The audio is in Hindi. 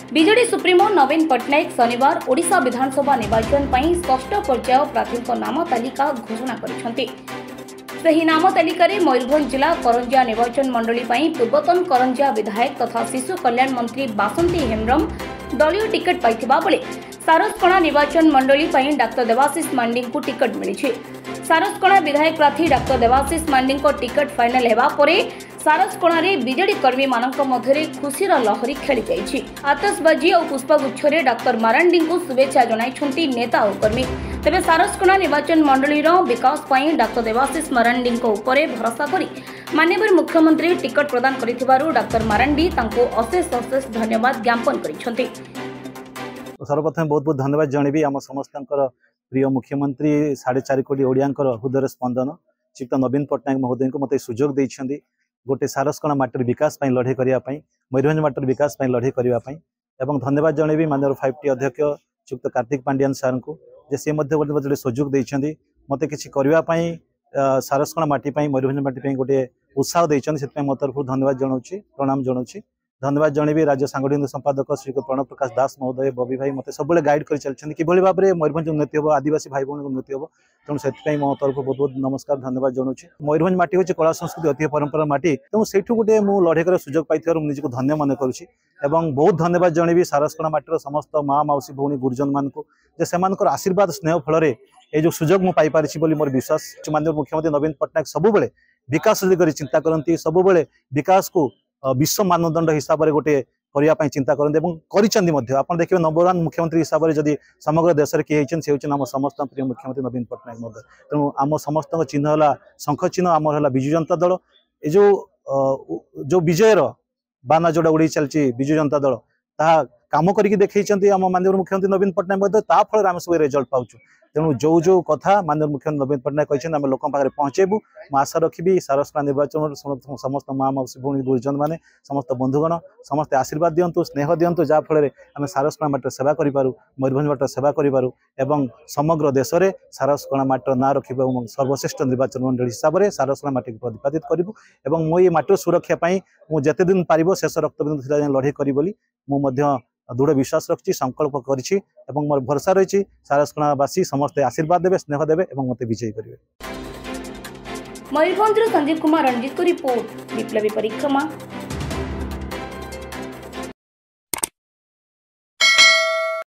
बीजेडी सुप्रीमो नवीन पट्टनायक शनिवार ओडिशा विधानसभा निर्वाचन पर षष्ठ पर्याय प्रार्थी नाम तालिका घोषणा करिसेंति। सही नाम तालिका मयूरभंज जिला करंजिया निर्वाचन मंडली पूर्वतन करंजिया विधायक तथा शिशु कल्याण मंत्री बासंती हेम्ब्रम दलीय टिकट पाइथिबा बेले सारसकणा निर्वाचन मंडली डाक्टर देवाशीष मांडी को टिकट मिली। सारसकणा विधायक प्रार्थी डाक्टर देवाशीष मांडी को टिकट फाइनल हेबा परे सारसकणा बीजेडी कर्मी मानक मध्य खुशीर लहरी खेली जाइछि। आतशबाजी और पुष्पगुच्छ डाक्टर मारांडी को शुभेच्छा जणाइछन्ति नेता और कर्मी। तेबे सारसकणा निर्वाचन मंडलीर विकास पई डाक्टर देवाशीष मारांडी उपरे भरोसा करी माननीय मुख्यमंत्री टिकट प्रदान करिथिबारु डाक्टर मारांडी तांको अशेष अशेष धन्यवाद ज्ञापन करिछन्ति। सर्वप्रथम बहुत बहुत धन्यवाद जनइबी आम समस्त प्रिय मुख्यमंत्री 4.5 कोटी ओडियांकर हृदय स्पंदन श्रीयुक्त नवीन पट्टनायक महोदय को मत सुजोग देइछन्ति गोटे सारसकणा माटर विकास लड़े करने मयूरभंज माटर विकास लड़े करने एवं धन्यवाद जनइबी माननीय 5T अध्यक्ष श्रीयुक्त कार्तिक पांडियान सार को जे सी गोटे सुजोग देइछन्ति मते किछि करने सारसकणा माटी मयूरभंज माटी गोटे उत्साह देइछन्ति मो तरफ धन्यवाद जनाऊँगी प्रणाम जनाऊँगी। धन्यवाद जनइबी राज्य सांगठनिक संपादक श्री प्रणव प्रकाश दास महोदय बबी भाई मत सब गाइड कर चलते कि भाव में मयूरभंज उन्नति हम आदिवासी भाई भौणी उन्नति हम तेणु से मो तरफ बहुत बहुत नमस्कार धन्यवाद जनाऊँगी। मयूरभंज माटी हूँ कला संस्कृति ऐतिह्य परंपरा माटी तेणु से गोटे मुझे लड़े कर सुजोग पाई मुझे धन्य मन करुँची एवं बहुत धन्यवाद जनइबी सारसकणा माटीर समस्त माँ मौसी भौणी गुरुजन मान को आशीर्वाद स्नेह फल ये जो सुजोग मुझे पाई मोर विश्वास। माननीय मुख्यमंत्री नवीन पट्टनायक सबुबले विकास चिंता करती सबुबले विकास को विश्व मानदंड हिसाब से गोटे करने चिंता करते आप देखिए नंबर 1 मुख्यमंत्री हिसाब से जदि समग्र देश में किए से आम समस्त प्रिय मुख्यमंत्री नवीन पट्टनायक महोदय। तेणु आम समस्त चिन्ह है शंख चिन्ह आमर है विजु जनता दल ये जो विजयर बाना जोड़ा उड़ी चलती विजु जनता दल ता काम करके देखते आम माननीय मुख्यमंत्री नवीन पट्टनायक महोदय ता फल आम सब रिजल्ट पाऊँ। तेणु जो कथा माननीय मुख्यमंत्री नवीन पट्टनायक कहते आम लोक पाखे पहुँचेबू मु आशा रखी सारसकणा निर्वाचन समस्त माँ मौसी भौणी गुरुजन मैंने समस्त बंधुगण समस्त आशीर्वाद दिंतु स्नेह दिंतु जहाँफल आम सारसकणा माटर सेवा करूँ मयूरभंज माटर सेवा करूँ एवं समग्र देश में सारसकणा माटर ना रखा सर्वश्रेष्ठ निर्वाचन मंडल हिसाब से सारसकणा माटी को प्रतिपादित करूँ एवं मो ये माटर सुरक्षापी मुझे जिते दिन पार शेष रक्तबिंदु लड़े करी मुझे दृढ़ विश्वास रखी संकल्प करी मोर भरोसा रही सारसकणावासी समस्त आशीर्वाद देवे स्नेह देवे और मत विजयी करेंगे। मयूरभंज संजीव कुमार रणजीत को रिपोर्ट विप्लवी परिक्रमा।